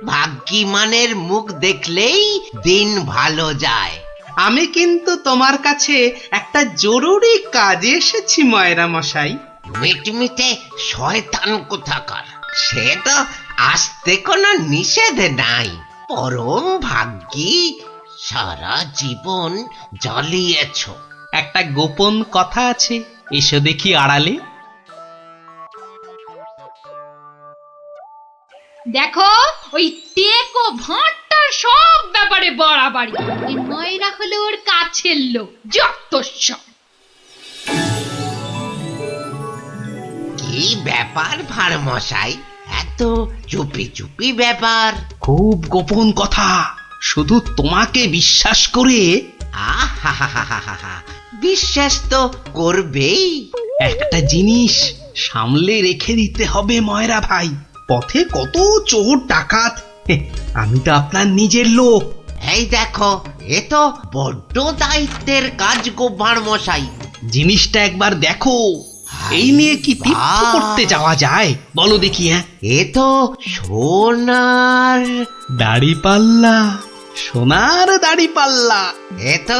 ভাগ্যিমানের মুখ দেখলেই দিন ভালো যায়। আমি কিন্তু তোমার কাছে একটা জরুরি কাজে এসেছি ময়রা মশাই। মিটমিটে শয়তান কোথাকার, সে তো আসতে কোনো নিষেধ নাই। পরম ভাগ্যি, সারা জীবন জ্বালিয়েছ। একটা গোপন কথা আছে, এসো দেখি আড়ালে। দেখো, ওই টেকো ভাঁটটার সব ব্যাপারে বাড়াবাড়ি। এই ময়রা হলো ওর কাছের লোক, যত সব। কি ব্যাপার ভাঁড় মশাই, এত চুপি চুপি ব্যাপার? খুব গোপন কথা, শুধু তোমাকে বিশ্বাস করে। আহা, বিশ্বাস তো করবেই। একটা জিনিস সামলে রেখে দিতে হবে ময়রা ভাই, পথে কত চোর ডাকাত। আমি তো আপনার নিজের লোক। এই দেখো, এ তো বড্ড দায়িত্বের কাজ গো ভাঁড় মশাই। জিনিসটা একবার দেখো, এই নিয়ে কি তীর্থ করতে যাওয়া যায় বলো দেখি? এ তো সোনার দাড়িপাল্লা, সোনার দাড়িপাল্লা। এ তো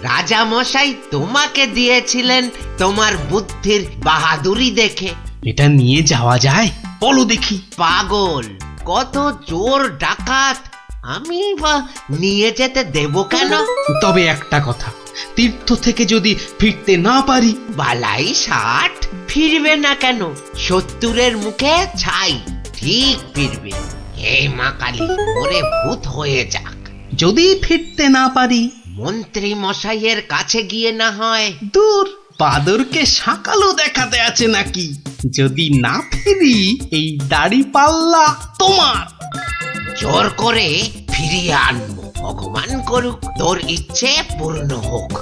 রাজা মশাই তোমাকে দিয়েছিলেন তোমার বুদ্ধির বাহাদুরি দেখে। এটা নিয়ে যাওয়া যায় বলো দেখি? পাগল, কত চোর ডাকাত, আমি বা নিয়ে যেতে দেব কেন? তবে একটা কথা, তীর্থ থেকে যদি ফিরতে না পারি? বালাই 60 ফিরবে না কেন? 70-এর মুখে ছাই, ঠিক ফিরবে। হে মা কালী, ওরে ভূত হয়ে যাক। যদি ফিরতে না পারি? মন্ত্রী মশাইয়ের কাছে গিয়ে না হয়। দূর, বাদরকে সাকালো দেখাতে আছে নাকি? যদি না ফিরি, এই দাড়িপাল্লা তোমার। জোর করে ফিরিয়ে আনবো, ভগবান করুক তোর ইচ্ছে পূর্ণ হোক।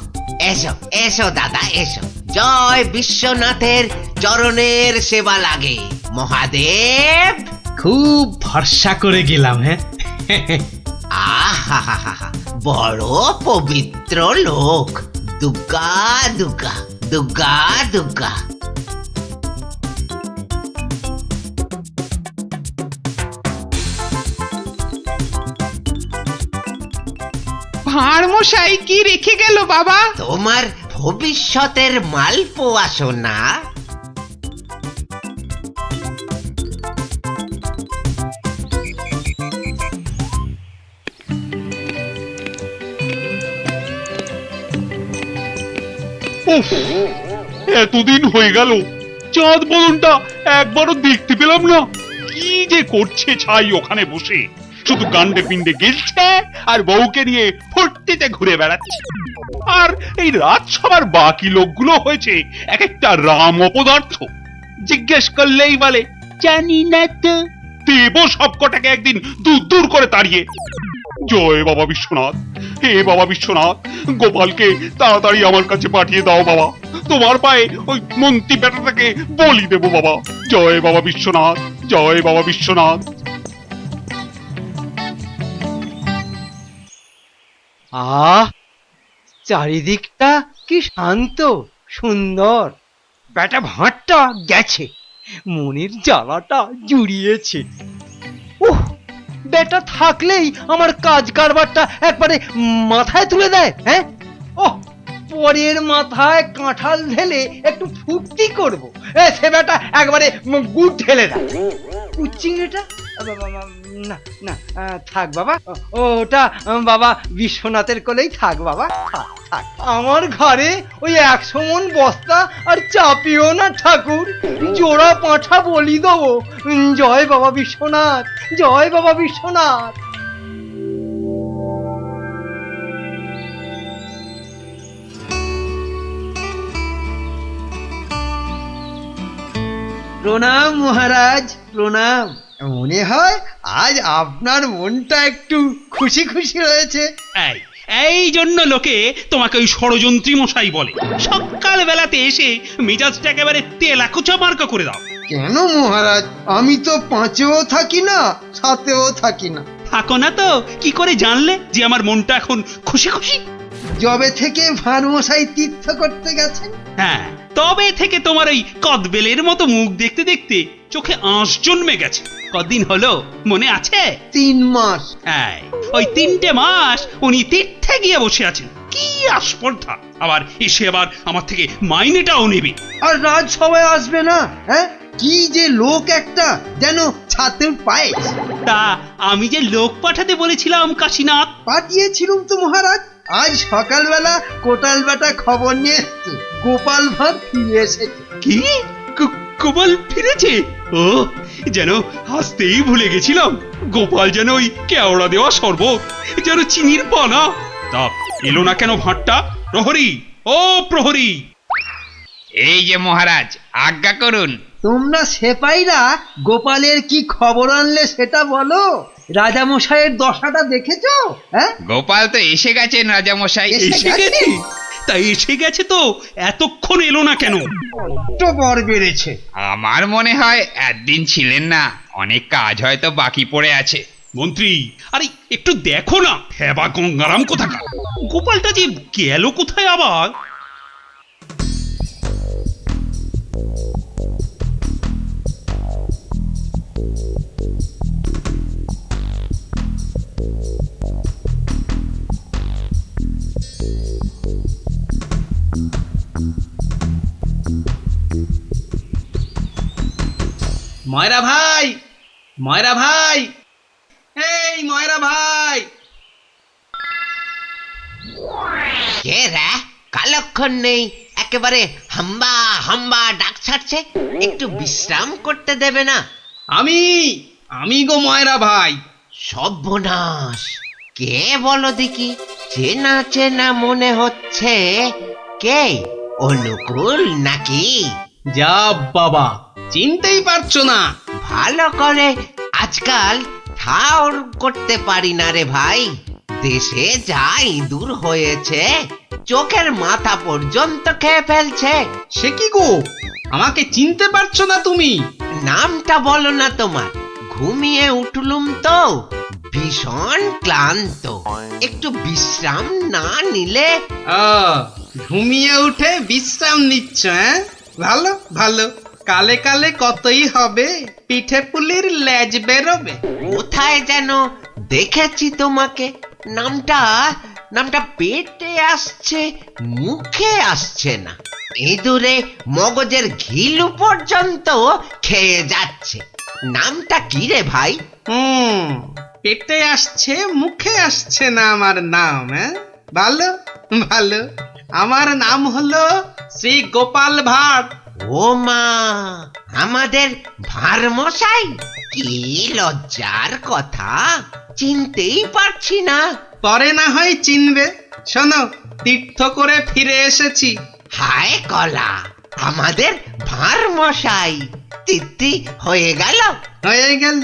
এসো এসো দাদা, এসো। জয় বিশ্বনাথের চরণের সেবা লাগে মহাদেব। খুব ভরসা করে গেলাম। আহা, বড় পবিত্র লোক। দুর্গা দুর্গা দুর্গা দুর্গা। ভাঁড় মশাই কি রেখে গেল বাবা? তোমার ভবিষ্যতের মালপোয়া সোনা। উফ, এতদিন হয়ে গেল চাঁদ বদনটা একবারও দেখতে পেলাম না। কি যে করছে ছাই ওখানে বসে, শুধু গান্ডে পিণ্ডে গেলছে আর বউকে নিয়ে ফুর্তিতে ঘুরে বেড়াচ্ছে। আর এই রাজসভার বাকি লোকগুলো হয়েছে এক একটা রাম অপদার্থ। জিজ্ঞেস করলেই বলে জানি না তো। দেব সবকটাকে একদিন দূর দূর করে তাড়িয়ে। জয় বাবা বিশ্বনাথ, হে বাবা বিশ্বনাথ, গোপালকে তাড়াতাড়ি আমার কাছে পাঠিয়ে দাও বাবা। তোমার পায়ে ওই মন্ত্রী বেটাটাকে বলি দেব বাবা। জয় বাবা বিশ্বনাথ, জয় বাবা বিশ্বনাথ। চারিদিকটা কি শান্ত সুন্দর। বেটা ভাঁটটা গেছে, মনের জ্বালাটা জুড়িয়েছে। উহ, বেটা থাকলেই আমার কাজ কারবারটা একবারে মাথায় তুলে দেয়। ওহ, পরের মাথায় কাঁঠাল ঢেলে একটু ফুর্তি করবো, সে বেটা একবারে গুড় ঢেলে দেয়। চিংড়িটা না না, থাক বাবা, ওটা বাবা বিশ্বনাথের কোলেই থাক বাবা, থাক থাক। আমার ঘরে ওই 100 মণ বস্তা আর চাপিও না ঠাকুর, জোড়া পাঁঠা বলি দেবো। জয় বাবা বিশ্বনাথ, জয় বাবা বিশ্বনাথ। প্রণাম মহারাজ, প্রণাম। মনে হয় আজ আপনার মনটা একটু খুশি খুশি রয়েছে। এই জন্য লোকে তোমাকে ওই ষড়যন্ত্রী মশাই বলে। সকাল বেলাতে এসে মেজাজটা একেবারে তেলাকুচা মার্কা করে দাও। কেন মহারাজ, আমি তো 5-এও থাকি না, 7-এও থাকি না। থাকো না তো কি করে জানলে যে আমার মনটা এখন খুশি খুশি? যবে থেকে ভাঁড় মশাই তীর্থ করতে গেছেন। হ্যাঁ, তবে থেকে তোমার ওই কদবেলের মতো মুখ দেখতে দেখতে চোখে আঁশ জন্মে গেছে। কদিন হলো মনে আছে? 3 মাস। এই, ওই 3টে মাস উনি তীর্থে গিয়ে বসে আছেন, কি আস্পর্ধা! আবার এসে আবার আমার থেকে মাইনেটাও নেবে। আর রাজসভায় আসবে না? হ্যাঁ, কি যে লোক একটা, যেন ছাতের পায়েস। তা আমি যে লোক পাঠাতে বলেছিলাম কাশীনাথ, পাঠিয়েছিলুম তো মহারাজ। আজ সকালবেলা কোটাল বেটা খবর নিয়ে এসছে, গোপাল ভাঁড় ফিরে এসেছে। কি গোপাল ফিরেছে? ও, যেন হাসতেই ভুলে গেছিলাম। গোপাল যেন ওই কেওড়া দেওয়া শরবত, যেন চিনির পানা। তা এলো না কেন ভাঁড়টা? প্রহরী, ও প্রহরী! এই যে মহারাজ, আজ্ঞা করুন। তোমরা সেপাইরা গোপালের কি খবর আনলে সেটা বলো। রাজামশাইয়ের দশাটা দেখেছো? হ্যাঁ, গোপাল তো এসে গেছেন রাজামশাই। এসে গেছে? তাই এসে গেছে তো এতক্ষণ এলো না কেন? তো বর বেড়েছে। আমার মনে হয় একদিন ছিলেন না, অনেক কাজ হয়তো বাকি পড়ে আছে। মন্ত্রী, আরে একটু দেখো না, হেবা গঙ্গারাম কোথাকার! গোপালটা যে গেল কোথায় আবার? ময়রা ভাই, ময়রা ভাই, এই ময়রা ভাই! কে রে? কালক্ষণ নেই, একেবারে হাম্বা হাম্বা ডাক ছাড়ছে। একটু বিশ্রাম করতে দেবে না? আমি গো ময়রা ভাই। সর্বনাশ! কে বলো দেখি? চেনা চেনা মনে হচ্ছে। কে? অনুকূল নাকি? যা বাবা, চিনতেই পারছো না? ভালো করে আজকাল ঠাউর করতে পারি না রে ভাই। দেশে যা ইঁদুর হয়েছে, চোখের মাথা পর্যন্ত খেয়ে ফেলছে। সে কি গো, আমাকে চিনতে পারছো না তুমি? নামটা বলো না তোমার। ঘুমিয়ে উঠলুম তো, ভীষণ ক্লান্ত। একটু বিশ্রাম না নিলে। ঘুমিয়ে উঠে বিশ্রাম নিচ্ছ? হ্যাঁ, ভালো ভালো। কালে কালে কতই হবে, পিঠে পুলির লেজ বেরোবে। কোথায় যেন দেখেছি তোমাকে। নামটা নামটা পেটে আসছে, মুখে আসছে না। ইঁদুরে মগজের ঘিলু পর্যন্ত খেয়ে যাচ্ছে। নামটা কি রে ভাই? পেটে আসছে, মুখে আসছে না আমার নাম। হ্যাঁ, ভালো ভালো। আমার নাম হলো শ্রী গোপাল ভাঁড়। ও মা, আমাদের ভাঁড় মশাই! কি লজ্জার কথা, চিনতেই পারছি না। পরে না হয় চিনবে। শোনো, তীর্থ করে ফিরে এসেছি। হায় কলা, আমাদের ভাঁড় মশাই তিথি হয়ে গেল। হয়ে গেল।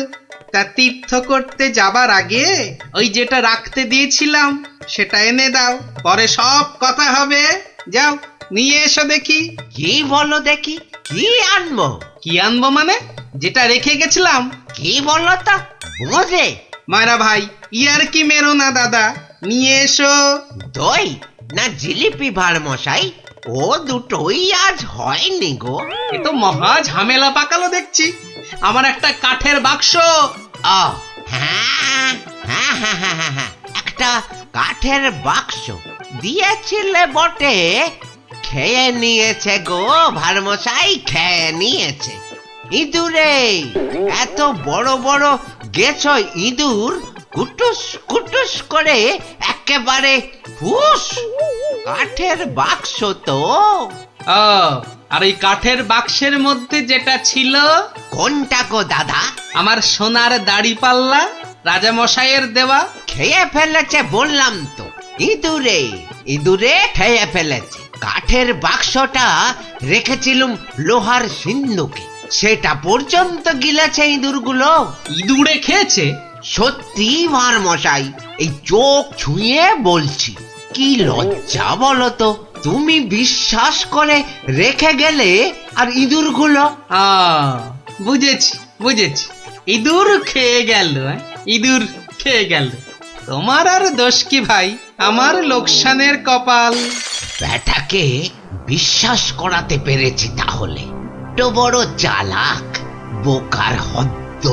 তা তীর্থ করতে যাবার আগে ওই যেটা রাখতে দিয়েছিলাম সেটা এনে দাও, পরে সব কথা হবে। যাও, নিয়ে এসো দেখি। কি বলো দেখি, কি আনবো? কি আনবো মানে? যেটা রেখে গেছিলাম। কি বলো তো, বোঝে? মায়েরা ভাই, ইয়ার কি মেরো না দাদা, নিয়ে এসো। দই না জিলিপি ভাঁড় মশাই? ও দুটোই আজ হয়নি গো। এ তো মহা ঝামেলা পাকালো দেখছি। আমার একটা কাঠের বাক্স। ও হ্যাঁ হ্যাঁ হ্যাঁ হ্যাঁ হ্যাঁ হ্যাঁ, একটা কাঠের বাক্স দিয়েছিলে বটে। খেয়ে নিয়েছে গো ভাঁড় মশাই, খেয়ে নিয়েছে। ইঁদুরে এত বড় বড় গেছ ইঁদুর, কুটুস কুটুস করে একেবারে ফুস। কাঠের বাক্স তো। আর এই কাঠের বাক্সের মধ্যে যেটা ছিল, কোনটা গো দাদা? আমার সোনার দাড়ি পাল্লা, রাজা মশাইয়ের দেওয়া। খেয়ে ফেলেছে বললাম তো, ইঁদুরে ইঁদুরে খেয়ে ফেলেছে। কাঠের বাক্সটা রেখেছিলুম লোহার সিন্ধুকে, সেটা পর্যন্ত গিলেছে ইঁদুরগুলো। ইঁদুরে খেয়েছে? সত্যি ভাঁড় মশাই, এই চোখ ছুঁয়ে বলছি। কি লজ্জা বলো তো, তুমি বিশ্বাস করে রেখে গেলে আর ইঁদুরগুলো। বুঝেছি বুঝেছি, ইঁদুর খেয়ে গেল। ইঁদুর খেয়ে গেল। তোমার আর দোষ কি ভাই, আমার লোকসানের কপাল। ব্যাটাকে বিশ্বাস করাতে পেরেছি তাহলে। তো বড় চালাক, বোকার হদ্দ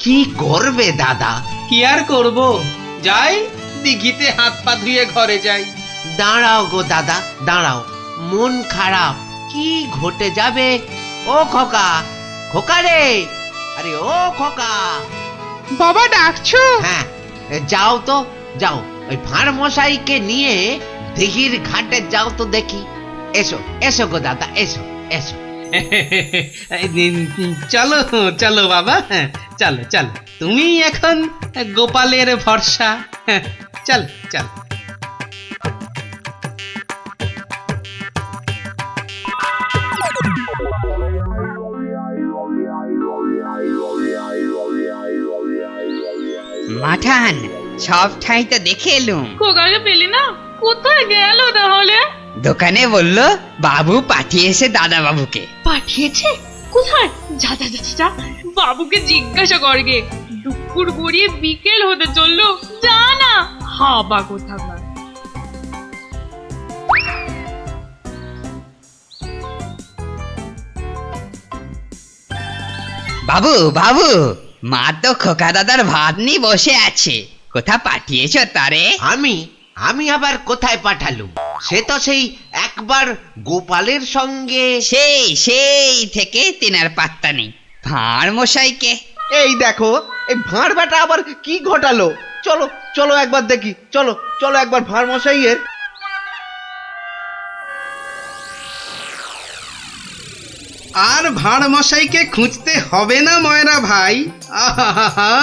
কি করবে দাদা? কি আর করব, যাই দিঘিতে হাত পা ধুয়ে ঘরে যাই। দাঁড়াও গো দাদা, দাঁড়াও, মন খারাপ। কি ঘটে যাবে? ও খোকা, খোকা রে, আরে ও খোকা। বাবা ডাকছো? হ্যাঁ, যাও তো, যাও, ওই ভাঁড় মশাইকে নিয়ে দিঘির ঘাটে যাও তো দেখি। এসো এসো গো দাদা, এসো এসো। চলো চলো বাবা, হ্যাঁ, চলো চলো, তুমি এখন গোপালের ভরসা। হ্যাঁ, চল চল। মাঠান সব ঠাই তো দেখে এলুম। খোকাকে পেলি না? কোথায় গেল তাহলে? দোকানে বললো বাবু পাঠিয়েছে দাদা বাবুকে। পাঠিয়েছে? কোথায়? যা যা যা যা, বাবুকে জিজ্ঞাসা করগে। দুপুর গড়িয়ে বিকেল হতে চললো, যা না। হাবা কোথাকার। বাবু বাবু, মা তো খোকা দাদার ভাত নিয়ে বসে আছে, কোথা পাঠিয়েছো তারে? আমি আমি আবার কোথায় পাঠালুম? সে তো সেই একবার গোপালের সঙ্গে। সেই থেকে তিনার পাত্তা নেই। ভাঁড় মশাইকে এই দেখো, এই ভাঁড় বেটা আবার কি ঘটালো। চলো চলো একবার দেখি, চলো চলো একবার ভাঁড় মশাইয়ের। আর ভাঁড় মশাইকে খুঁজতে হবে না ময়রা ভাই। আহা,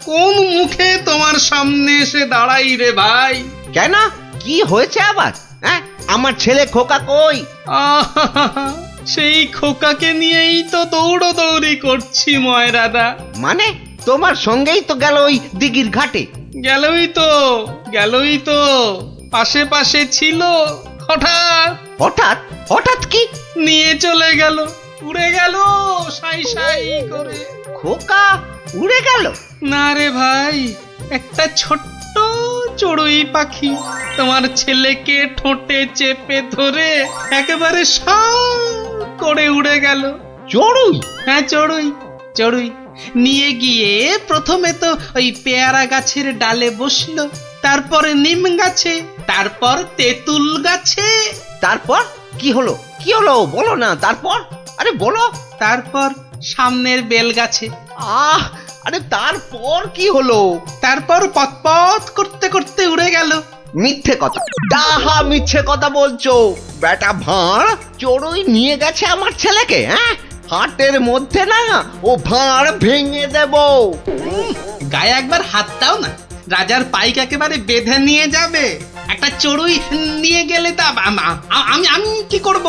কোন মুখে তোমার সামনে এসে দাঁড়াই রে ভাই। কেন, কি হয়েছে আবার? হ্যাঁ, আমার ছেলে খোকা কই? আহা, সেই খোকাকে নিয়েই তো দৌড়ি করছি ময়রাদা। মানে তোমার সঙ্গেই তো গেল ওই দিঘির ঘাটে। গেলই তো পাশে ছিল, হঠাৎ হঠাৎ হঠাৎ কি? নিয়ে চলে গেল, উড়ে গেল সাই করে। খোকা উড়ে গেল? না রে ভাই, একটা ছোট্ট চড়ুই পাখি তোমার ছেলেকে ঠোঁটে চেপে ধরে একেবারে সাঁ করে উড়ে গেল। চড়ুই? হ্যাঁ, চড়ুই নিয়ে গিয়ে প্রথমে তো ওই পেয়ারা গাছের ডালে বসলো, তারপরে নিম গাছে, তারপর তেঁতুল গাছে। তারপর কি হলো? কি হলো বলো না, তারপর? আরে বলো। তারপর সামনের বেল গাছে। আরে তারপর কি হলো? তারপর পথ করতে করতে উড়ে গেল। মিথ্যে কথা, ডাহা মিথ্যে কথা বলছো। বেটা ভাঁড় চড়ুই নিয়ে গেছে আমার ছেলেকে? হ্যাঁ, হাটের মধ্যে না ও ভাঁড় ভেঙে দেব। গায়ে একবার হাত দাও না, রাজার পাইক একেবারে বেঁধে নিয়ে যাবে। একটা চড়ুই নিয়ে গেলে তা আমি কি করব?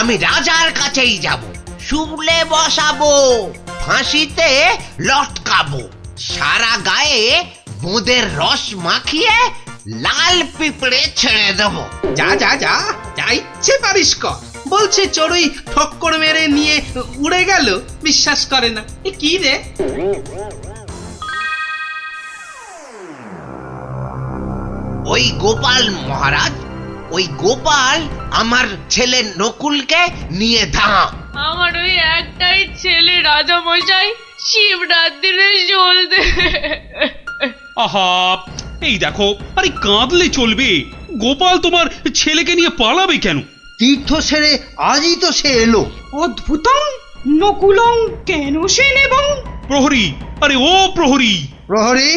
আমি রাজার কাছেই যাব, শুলে বসাবো, ফাঁসিতে লটকাবো, সারা গায়ে বোঁদের রস মাখিয়ে লাল পিঁপড়ে ছেড়ে দেবো। যা ইচ্ছে পারিস কর। বলছে চড়ুই ঠক্কর মেরে নিয়ে উড়ে গেল, বিশ্বাস করে না। এ কি রে? ওই গোপাল মহারাজ, ওই গোপাল আমার ছেলে নকুলকে নিয়ে ধাম। আমার ওই একটাই ছেলে রাজা মশাই, শিবরাত্রিরে চলতে। আহা, এই দেখো, আরে কাঁদলে চলবে? গোপাল তোমার ছেলেকে নিয়ে পালাবে কেন? তীর্থ সেরে আজই তো সে এলো। অদ্ভুতং নকুলং কেন সে নেবং? প্রহরী, আরে ও প্রহরী! প্রহরী?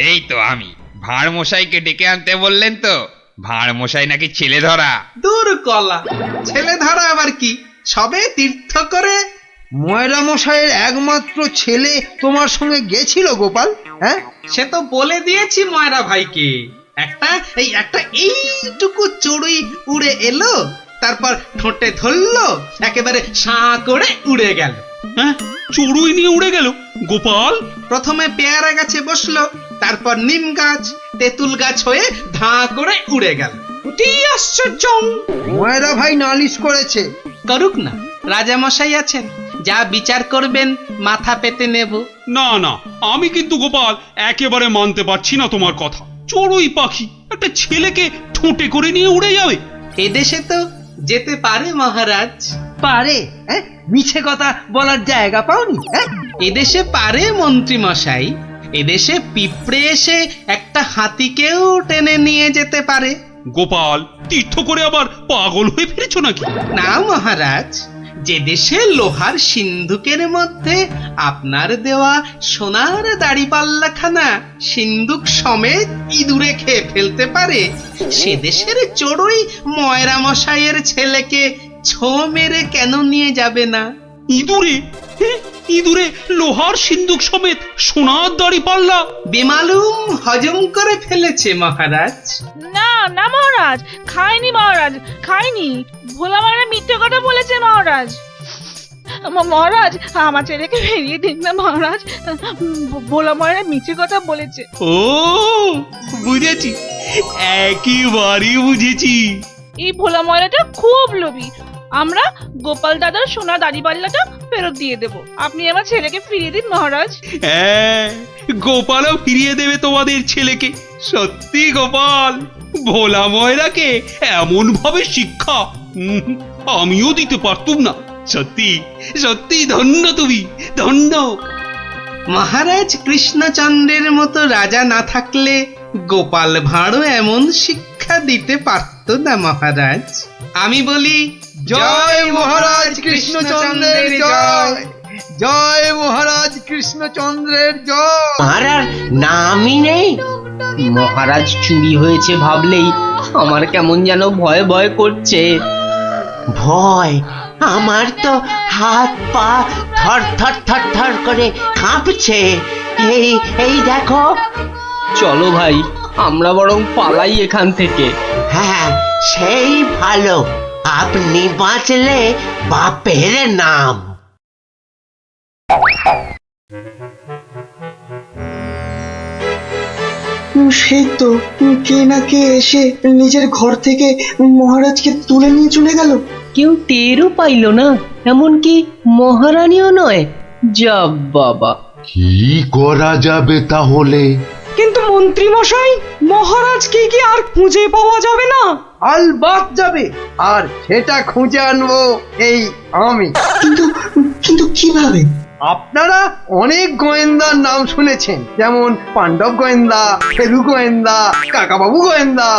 এই তো আমি। ভাঁড় মশাইকে ডেকে আনতে বললেন তো? ভাঁড় মশাই নাকি ছেলে ধরা। দূর কলা, ছেলে ধরা আবার কি, সবে তীর্থ করে। ময়রা মশাইয়ের একমাত্র ছেলে তোমার সঙ্গে গেছিল গোপাল? হ্যাঁ, সে তো বলে দিয়েছি ময়রা ভাইকে। একটা এইটুকু চড়ুই উড়ে এলো, তারপর ঠোঁটে ধরলো, একেবারে সাঁ করে উড়ে গেল। হ্যাঁ, চড়ুই নিয়ে উড়ে গেল গোপাল? প্রথমে পেয়ারা গাছে বসলো, তারপর নিম গাছ, তেঁতুল গাছ হয়ে ধাঁ করে উড়ে গেল। অতি আশ্চর্য! ময়রা ভাই নালিশ করেছে। করুক না, রাজা মশাই আছেন, যা বিচার করবেন মাথা পেতে নেব। না না, আমি কিন্তু গোপাল একেবারে মানতে পারছি না তোমার কথা। চড়ুই পাখি একটা ছেলেকে ঠোঁটে করে নিয়ে উড়ে যাবে? এদেশে তো যেতে পারে মহারাজ। পারে? হ্যাঁ, মিছে কথা বলার জায়গা পাওনি? হ্যাঁ, এদেশে পারে মন্ত্রী মশাই, এদেশে পিঁপড়ে এসে একটা হাতিকেও টেনে নিয়ে যেতে পারে। গোপাল, তীর্থ করে আবার পাগল হয়ে ফিরেছো নাকি? না মহারাজ, যে দেশে লোহার সিন্ধুকের মধ্যে আপনার দেওয়া সোনার দাড়িপাল্লাখানা সিন্ধুক সমেত ইঁদুরে খেয়ে ফেলতে পারে, সে দেশের চড়ুই ময়রা মশাইয়ের ছেলেকে ছো মেরে কেন নিয়ে যাবে না? ইঁদুরে? ইঁদুরে লোহার সিন্ধুক সমেত সোনার দাড়ি পাল্লা? বেমালুম হজম করে ফেলেছে মহারাজ। না না মহারাজ, খাইনি মহারাজ, খাইনি। ভোলা মারা মিথ্যে কথা বলেছে মহারাজ। মহারাজ, আমার ছেলেকে ফিরিয়ে দিন না মহারাজ। ভোলা মারা মিথ্যে কথা বলেছে। ও, বুঝেছি, একেবারে বুঝেছি। এই ভোলা ময়রাটা খুব লোভী। আমরা গোপাল দাদার সোনা দাড়িপাল্লাটা ফেরত দিয়ে দেব। আপনি আমার ছেলেকে ফিরিয়ে দিন মহারাজ। হ্যাঁ, গোপালও ফিরিয়ে দেবে তোমাদের ছেলেকে। সত্যি গোপাল, ভোলা ময়রাকে এমন ভাবে শিক্ষা আমিও দিতে পারতুম না। সত্যি সত্যি ধন্য তুমি, ধন্য। মহারাজ কৃষ্ণচন্দ্রের মতো রাজা না থাকলে গোপাল ভাঁড়ও এমন শিক্ষা দিতে পারত না মহারাজ। আমি বলি জয় মহারাজ কৃষ্ণচন্দ্রের জয়, জয় মহারাজ কৃষ্ণচন্দ্রের জয়। আর নামই নেই। মহারাজ চুরি হয়েছে ভাবলেই আমার কেমন যেন ভয় ভয় করছে। ভয়? আমার তো হাত পা থর থর থর থর করে কাঁপছে। এই এই দেখো। চলো ভাই, আমরা বরং পালাই এখান থেকে। হ্যাঁ, সেই ভালো। আপনি বাঁচলে বাপের নাম। সেই তো কে না কে এসে নিজের ঘর থেকে মহারাজকে তুলে নিয়ে চলে গেল। কেউ টেরও পাইল না, এমনকি মহারানীও নয়। যা বাবা, কি করা যাবে তাহলে? কিন্তু মন্ত্রী মশাই, মহারাজকে কি আর খুঁজে পাওয়া যাবে না? আলবাত যাবে, আর সেটা খুঁজে আনবো এই আমি। কিন্তু কিন্তু কিভাবে? আপনারা অনেক গোয়েন্দার নাম শুনেছেন, যেমন পাণ্ডব গোয়েন্দা, ফেলু গোয়েন্দা, কাকাবাবু গোয়েন্দা,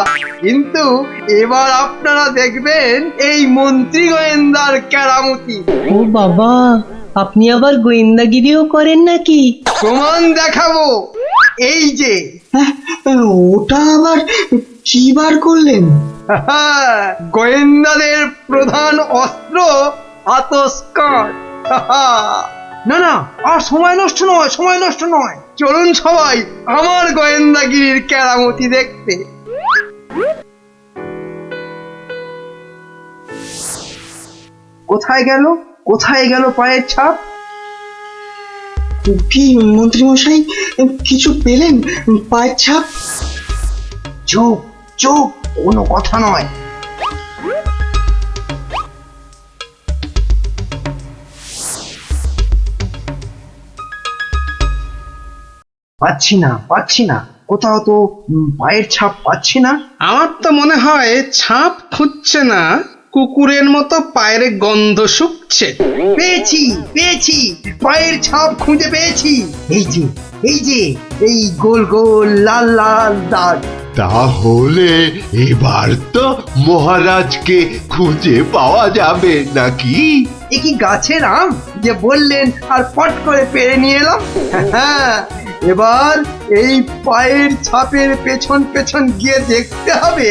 কিন্তু এবার আপনারা দেখবেন এই মন্ত্রী গোয়েন্দার কেরামতি। ও বাবা, আপনি আবার গোয়েন্দাগিরিও করেন নাকি? প্রমাণ দেখাবো, এই যে। হ্যাঁ, ওটা আবার কি বার করলেন? গোয়েন্দাদের প্রধান অস্ত্র আতস্কার। না না, আর সময় নষ্ট নয়, সময় নষ্ট নয়। চলুন সবাই আমার গোয়েন্দাগিরির কেরামতি দেখতে। কোথায় গেল, কোথায় গেল পায়ের ছাপ? কি মন্ত্রী মশাই, কিছু পেলেন পায়ের ছাপ? চুপ চুপ, কোনো কথা নয়। পাচ্ছি না, পাচ্ছি না, কোথাও তো পায়ের ছাপ পাচ্ছি না। আমার তো মনে হয় ছাপ খুঁজছে না, কুকুরের মতো পায়ের গন্ধ শুকছে। পেয়েছি, পেয়েছি, পায়ের ছাপ খুঁজে পেয়েছি। এই যে, এই যে, এই গোল গোল লাল লাল দাগ। তাহলে এবার তো মহারাজকে খুঁজে পাওয়া যাবে নাকি? এ কি গাছের আম যে বললেন আর পট করে পেরে নিয়ে এলাম? হ্যাঁ, এবার এই পায়ের ছাপের পেছন পেছন গিয়ে দেখতে হবে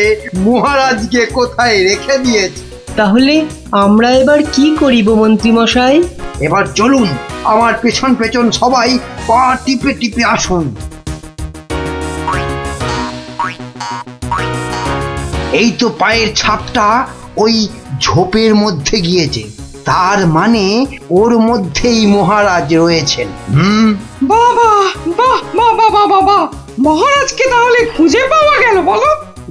মহারাজকে কোথায় রেখে দিয়েছে। তাহলে আমরা এবার কি করিব মন্ত্রী মশাই? এবার চলুন, আমার পেছন পেছন সবাই পা টিপে টিপে আসুন। এই তো পায়ের ছাপটা ওই ঝোপের মধ্যে গিয়েছে, তার মানে ওর মধ্যেই মহারাজ রয়েছেন। বাবা, বাহ, বাবা, বাবা, বাহ, মহারাজকে তাহলে খুঁজে পাওয়া গেল বলো?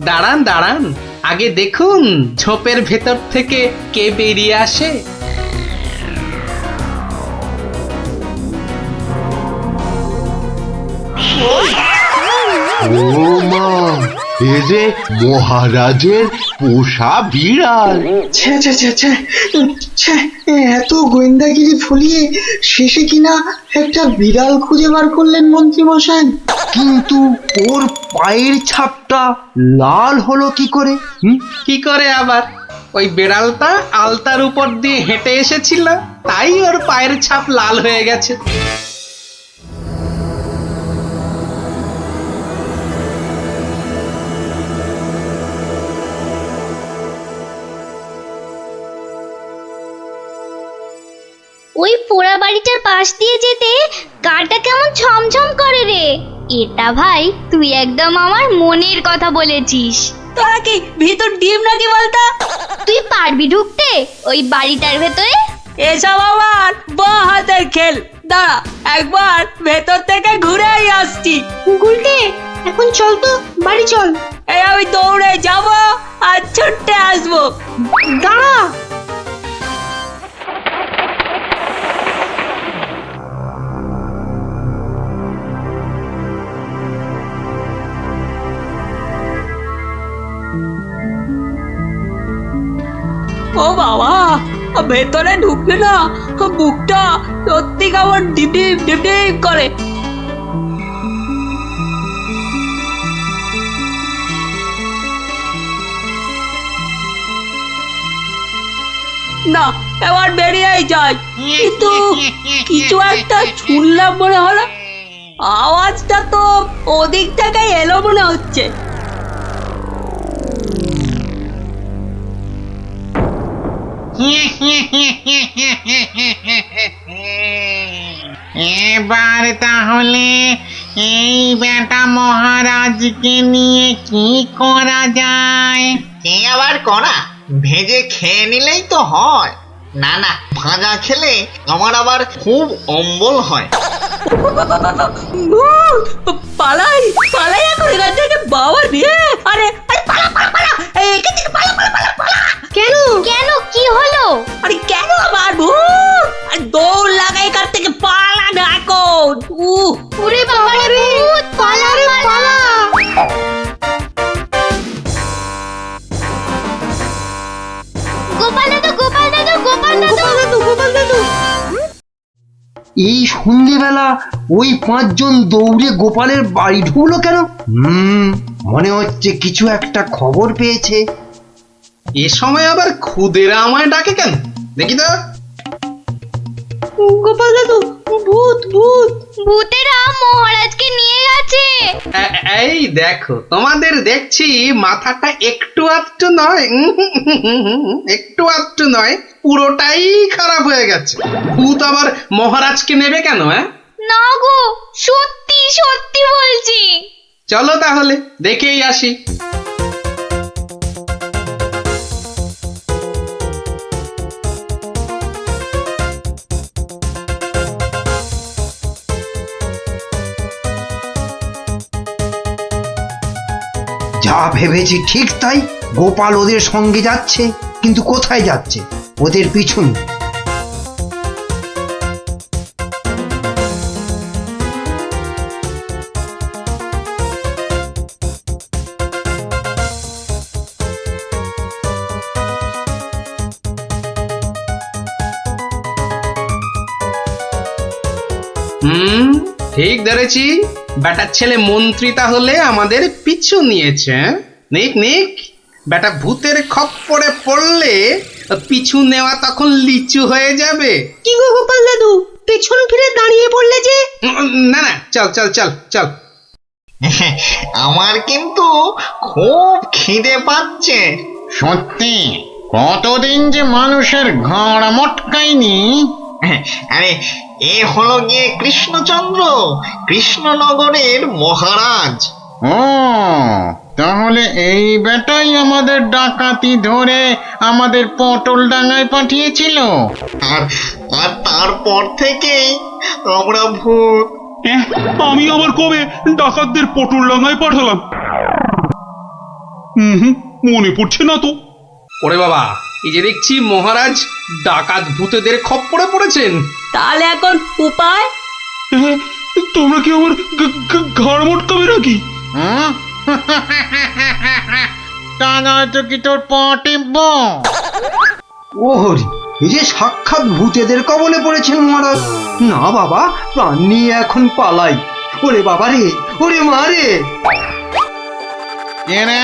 দাঁড়ান দাঁড়ান, আগে দেখুন ঝোপের ভেতর থেকে কে বেরিয়ে আসে। ও মা, এ যে মহারাজের পোষা বিড়াল। ছ্যা ছ্যা ছ্যা ছ্যা ছ্যা, এত গোয়েন্দাগিরি ফলিয়ে শেষে কিনা একটা বিড়াল খুঁজে বার করলেন মন্ত্রী মশাই। কিন্তু ওর পায়ের ছাপটা লাল হলো কি করে? কি করে আবার? ওই বেড়ালটা আলতার উপর দিয়ে হেঁটে এসেছিল, তাই ওর পায়ের ছাপ লাল হয়ে গেছে। ওই পোড়া বাড়িটার পাশ দিয়ে যেতে গাটা কেমন ছমছম করে রে। এটা ভাই তুই একদম আমার মনের কথা বলেছিস। তোরা কি ভিতর ডিম নাকি বলতো? তুই পারবি ঢুকতে ওই বাড়িটার ভেতরে? এসব আমার বাঁ হাতের খেল। দাঁড়া, একবার ভেতর থেকে ঘুরেই আসছি। গুলটে, এখন চল তো বাড়ি চল। এই আমি দৌড়ে যাব আর ছুটে আসবো। দাঁড়া। ও বাবা, ভেতরে ঢুকলে না বুকটা সত্যি কেমন ডিপ ডিপ ডিপ ডিপ করে। না, এবার বেরিয়েই যাই। কিন্তু কিছু একটা শুনলাম মনে হলো। আওয়াজটা তো ওদিক থেকে এলো মনে হচ্ছে। এবার তাহলে এই বেটা মহারাজকে নিয়ে কি করা যায়? কি আবার করা? ভেজে খেয়ে নিলেই তো হয়। না না, ভাজা খেলে আমার আবার খুব অম্বল হয়। পালাই পালাই এখন এখান থেকে, বাবা রে। আরে আরে পালা পালা পালা, এখান থেকে পালা পালা পালা পালা। কেন কেন, কি হলো? আরে কেন আবার ভূত? আর দৌড় লাগা এখান থেকে, পালা না এখন। ওরে বাবা রে, পালা রে পালা। গোপাল দাদু, গোপাল দাদু, গোপাল দাদু, গোপাল দাদু। এই সন্ধেবেলা ওই পাঁচজন দৌড়ে গোপালের বাড়ি ঢুকলো কেন? মনে হচ্ছে কিছু একটা খবর পেয়েছে। এ সময় আবার খুদেরা আমায় ডাকে কেন? দেখি তো। গোপাল দাদু, ভূত ভূত। ভূতেরা মহারাজকে নিয়ে গেছে। এই দেখো, তোমাদের দেখছি মাথাটা একটু আধটু নয়, একটু আধটু নয়, পুরোটাই খারাপ হয়ে গেছে। ভূত আবার মহারাজকে নেবে কেন? না গো, সত্যি সত্যি বলছি। চলো তাহলে দেখেই আসি। যা ভেবেছি ঠিক তাই। গোপাল ওদের সঙ্গে যাচ্ছে, কিন্তু কোথায় যাচ্ছে? ওদের পিছন। ঠিক ধরেছি। বেটার ছেলে মন্ত্রী তাহলে আমাদের পিছু নিয়েছে। নিক নিক, বেটা ভূতের খপ্পরে পড়লে পিছু নেওয়া তখন লিচু হয়ে যাবে। কি গো গোপাল দাদু, পেছন ফিরে দাঁড়িয়ে পড়লে যে? না না, চল চল চল চল। আমার কিন্তু খুব খিদে পাচ্ছে। সত্যি, কতদিন যে মানুষের ঘাড় মটকায়নি। আরে, এ হলো গিয়ে কৃষ্ণচন্দ্র, কৃষ্ণনগরের মহারাজ। ও, তাহলে এই বেটাই আমাদের ডাকাতি ধরে আমাদের পটল ডাঙায় পাঠিয়েছিল। আর আর তারপর থেকেই আমরা ভূত। আমি আবার কবে ডাকাতদের পটল ডাঙায় পাঠালাম? মনে পড়ছে না তো। ওরে বাবা, এই যে দেখছি মহারাজ ডাকাত ভূতেদের খপ্পরে পড়েছেন। তাহলে এখন উপায়? তোমরা কি আমার ঘাড় মটকাবে নাকি? তা নয়তো কি তোর পা টিপব? ওহরি, এই যে সাক্ষাৎ ভূতেদের কবলে পড়েছেন মহারাজ। না বাবা, প্রাণ নিয়ে এখন পালাই। ওরে বাবা রে, ওরে মা রে। কে রে?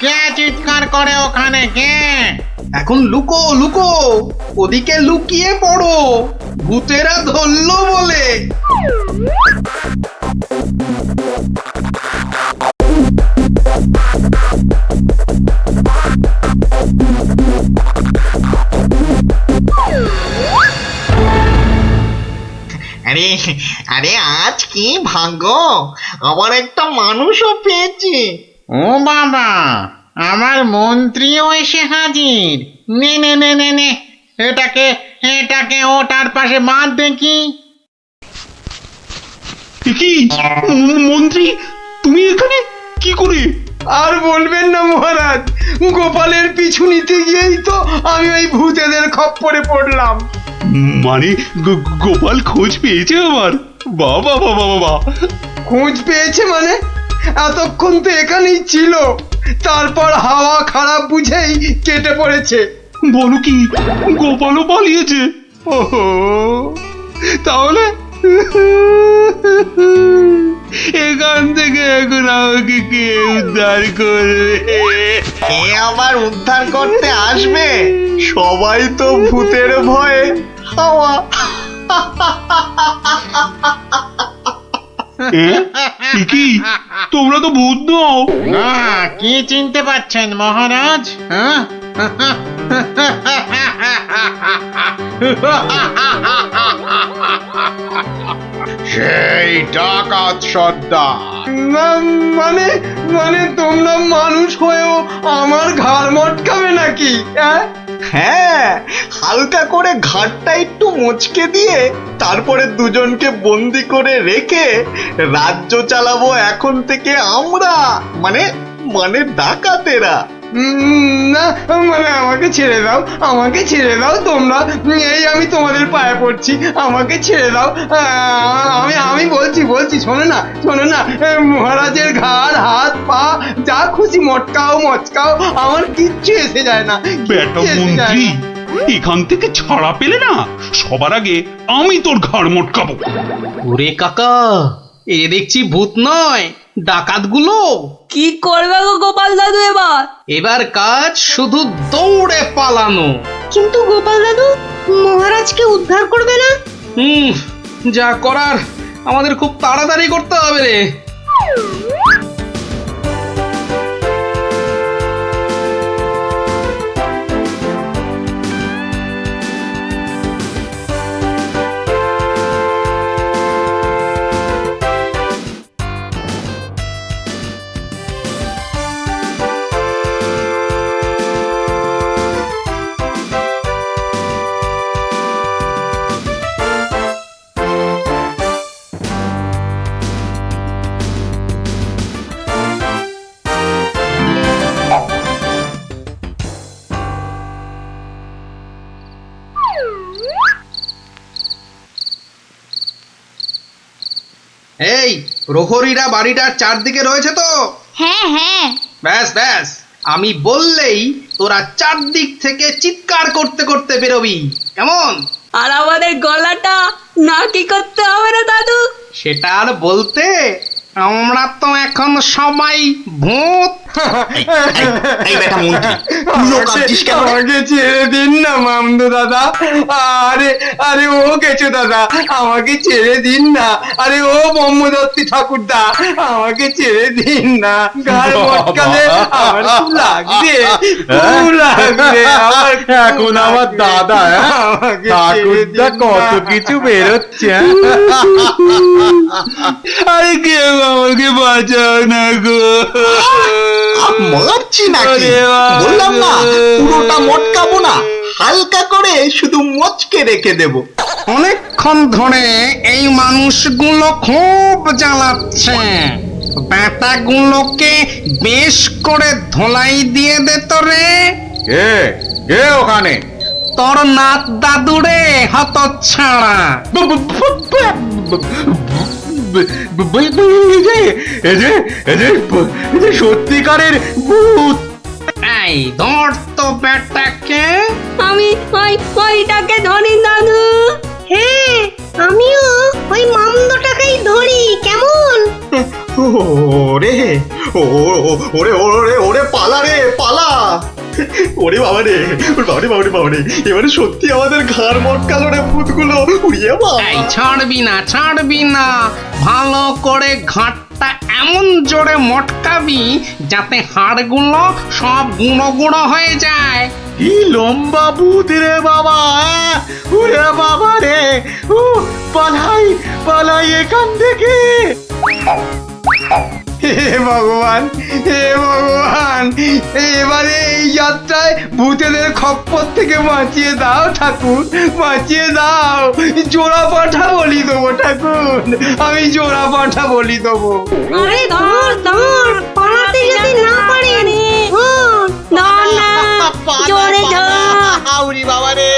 কে চিৎকার করে ওখানে? কে? এখন লুকো লুকো, ওদিকে লুকিয়ে পড়ো, ভূতেরা ধরলো বলে। আরে আরে, আজ কি ভাগ্য, আবার একটা মানুষও পেয়েছি। ও বাবা, আমার মন্ত্রীও এসে হাজির। নে নে নে নে নে, এটাকে এটাকে ওটার পাশে বাঁধ দেখি। কি মন্ত্রী, তুমি এখানে কি করে? আর বলবেন না মহারাজ, গোপালের পিছু নিতে গিয়েই তো আমি ওই ভূতেদের খপ্পরে পড়লাম। মানে গোপাল খোঁজ পেয়েছে আমার? বাবা বাবা বাবা, খোঁজ পেয়েছে মানে? এতক্ষণ তো এখানেই ছিল, তারপর হাওয়া খারাপ বুঝেই কেটে পড়েছে। বলো কি, গোপালও পালিয়েছে? ওহো, তাহলে এখান থেকে এখন আমাকে কে উদ্ধার করবে? কে আবার উদ্ধার করতে আসবে? সবাই তো ভূতের ভয়ে হাওয়া। কি তোমরা তো ভূত নও? না, কি চিনতে পারছেন মহারাজ? হ্যাঁ, সেই ডাকাত সর্দার। মানে মানে তোমরা মানুষ হয়েও আমার ঘাড় মটকাবে নাকি? হ্যাঁ, হালকা করে ঘাটটা একটু মুচকে দিয়ে তারপরে দুজনকে বন্দি করে রেখে রাজ্য চালাবো এখন থেকে আমরা, মানে মানে ডাকাতেরা। না মানে আমাকে ছেড়ে দাও, আমাকে ছেড়ে দাও তোমরা। এই আমি তোমাদের পায়ে পড়ছি, আমাকে ছেড়ে দাও। আমি বলছি শোনো না, মহারাজের ঘাড় হাত পা যা খুশি মটকাও মচকাও, আমার কিচ্ছু এসে যায় না। বেটা মন্ত্রী, এখান থেকে ছাড়া পেলে না, সবার আগে আমি তোর ঘাড় মটকাবো। ওরে কাকা, এ দেখছি ভূত নয়, ডাকাতগুলো। কি করবে গো গোপাল দাদু এবার? এবার কাজ শুধু দৌড়ে পালানো। কিন্তু গোপাল দাদু, মহারাজকে উদ্ধার করবে না? যা করার আমাদের খুব তাড়াতাড়ি করতে হবে রে। এই প্রহরীরা বাড়িটার চারদিকে রয়েছে তো? হ্যাঁ হ্যাঁ। ব্যাস ব্যাস, আমি বললেই তোরা চারদিক থেকে চিৎকার করতে করতে বেরোবি, কেমন? আর আমাদের গলাটা না কি করতে হবে না দাদু? সেটা আর বলতে, আমরা তো এখন সবাই ভূত। আমাকে ছেড়ে দিন না মামদু দাদা। আরে ও গেছো দাদা, আমাকে ছেড়ে দিন না। আরে ও ব্রহ্মদত্তি ঠাকুরদা, আমাকে ছেড়ে দিন না। গাল মটকালে আমার খুব লাগবে, খুব লাগবে আমার। এখন আমার দাদা ঠাকুরদা কত কিছু বেরোচ্ছে। আরে কেউ আমাকে বাঁচাও না গো। মারছি নাকি? বললাম না, পুরোটা মটকাবো না, হালকা করে শুধু মচকে রেখে দেব। অনেকক্ষণ ধরে এই মানুষগুলো খুব জ্বালাচ্ছে, ব্যাটাগুলোকে বেশ করে ধোলাই দিয়ে দে তো রে। কে ওখানে? তোর নাত দাদুরে হতচ্ছাড়া। সত্যিকারের ভূত। এই ধর তো বেটাকে। আমি ওইটাকে ধরি দাদু। হ্যাঁ আমিও ওই মামদটাকেই ধরি, কেমন? ওরে ওরে ওরে ওরে পালা রে পালা। ওরে বাবা রে, বাবারে এবারে সত্যি আমাদের ঘাড় মটকালো রে ভূতগুলো। উড়িয়ে বাবা, এই ছাড়বি না, ভালো করে ঘাটটা এমন জোরে মটকাবি যাতে হাড়গুলো সব গুঁড়ো গুঁড়ো হয়ে যায়। কি লম্বা ভূত রে বাবা। ওরে বাবা রে, পালাই এখান থেকে। হে ভগবান, এবারে এই যাত্রায় ভূতেদের খপ্পর থেকে বাঁচিয়ে দাও ঠাকুর, বাঁচিয়ে দাও। জোড়া পাঠা বলি দেবো ঠাকুর, আমি জোড়া পাঠা বলি দেবো। আরে ধর পালাতে যদি না পারে ধর না, জোরে ধর। উরি বাবা রে,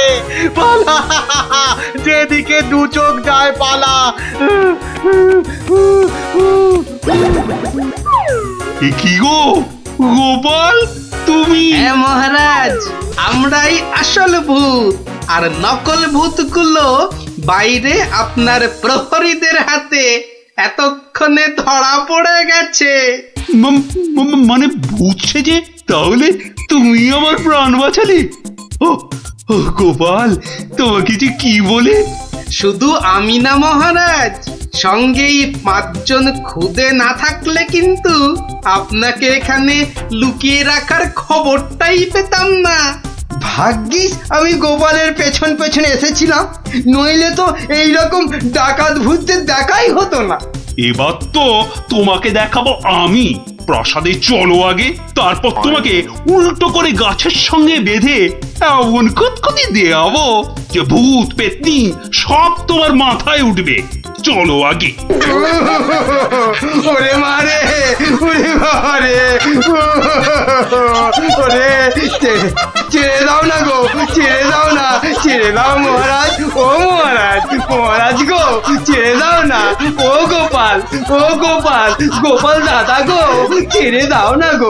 পালা, যেদিকে দু চোখ যায় পালা। কি গো গোপাল, তুমি? হ্যাঁ মহারাজ, আমরাই আসল ভূত, আর নকল ভূতগুলো বাইরে আপনার প্রহরীদের হাতে এতক্ষণে ধরা পড়ে গেছে। মানে ভূত সেজে? তাহলে তুমি আমার প্রাণ বাঁচালে? ও গোপাল, তোমাকে যে কি বলে? শুধু আমি না মহারাজ, সঙ্গেই 5 জন খুদে না থাকলে কিন্তু আপনাকে এখানে লুকিয়ে রাখার খবরটাই পেতাম না। ভাগ্যিস আমি গোপালের পেছন পেছনে এসেছিলাম, নইলে তো এইরকম ডাকাত ভূতদের দেখাই হতো না। এবার তো তোমাকে দেখাবো আমি। প্রাসাদে চলো আগে, তারপর তোমাকে উল্টো করে গাছের সঙ্গে বেঁধে এমন কুতকুতি দেওয়াবো যে ভূত পেতনি সব তোমার মাথায় উঠবে। চলো আগে। ওরে মারে, ওরে বাবারে, ওরে ছেড়ে দাও না গো, ছেড়ে দাও না, ছেড়ে দাও মহারাজ, ও মহারাজ গো, ছেড়ে দাও না। ও গোপাল, গোপাল দাদা গো, ছেড়ে দাও না গো।